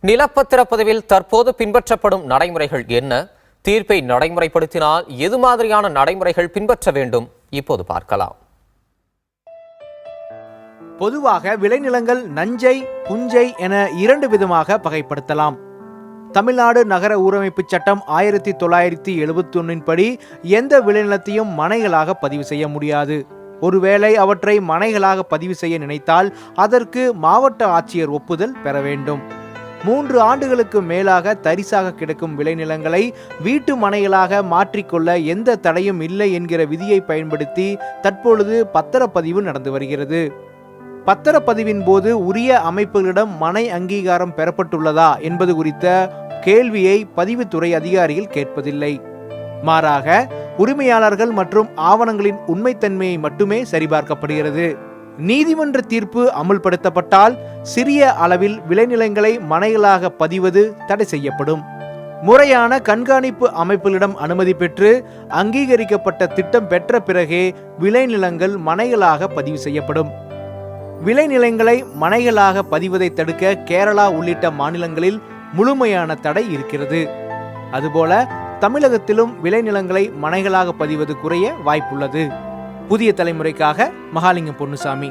நிலப்பத்திர பதிவில் தற்போது பின்பற்றப்படும் நடைமுறைகள் என்ன? தீர்ப்பை நடைமுறைப்படுத்தினால் எது மாதிரியான நடைமுறைகள் பின்பற்ற வேண்டும்? இப்போது பார்க்கலாம். பொதுவாக விளைநிலங்கள் நஞ்சை, புஞ்சை என இரண்டு விதமாக வகைப்படுத்தலாம். தமிழ்நாடு நகர ஊரமைப்பு சட்டம் 1971 படி எந்த விளைநிலத்தையும் மனைகளாக பதிவு செய்ய முடியாது. ஒருவேளை அவற்றை மனைகளாக பதிவு செய்ய நினைத்தால் அதற்கு மாவட்ட ஆட்சியர் ஒப்புதல் பெற வேண்டும். 3 ஆண்டுகளுக்கு மேலாக தரிசாக கிடக்கும் விளைநிலங்களை வீட்டு மனைகளாக மாற்றிக்கொள்ள எந்த தடையும் இல்லை என்கிற விதியை பயன்படுத்தி தற்பொழுது பத்திரப்பதிவு நடந்து வருகிறது. பத்திரப்பதிவின் போது உரிய அமைப்புகளிடம் மனை அங்கீகாரம் பெறப்பட்டுள்ளதா என்பது குறித்த கேள்வியை பதிவுத்துறை அதிகாரிகள் கேட்பதில்லை. மாறாக உரிமையாளர்கள் மற்றும் ஆவணங்களின் உண்மைத்தன்மையை மட்டுமே சரிபார்க்கப்படுகிறது. நீதிமன்ற தீர்ப்பு அமுல்படுத்தப்பட்டால் சிறிய அளவில் விளைநிலங்களை மனைகளாக பதிவது தடை செய்யப்படும். முறையான கண்காணிப்பு அமைப்புகளிடம் அனுமதி பெற்று அங்கீகரிக்கப்பட்ட திட்டம் பெற்ற பிறகே விளைநிலங்கள் மனைகளாக பதிவு செய்யப்படும். விளைநிலங்களை மனைகளாக பதிவதை தடுக்க கேரளா உள்ளிட்ட மாநிலங்களில் முழுமையான தடை இருக்கிறது. அதுபோல தமிழகத்திலும் விளைநிலங்களை மனைகளாக பதிவது குறைய வாய்ப்புள்ளது. புதிய தலைமுறைக்காக மகாலிங்கம் பொன்னுசாமி.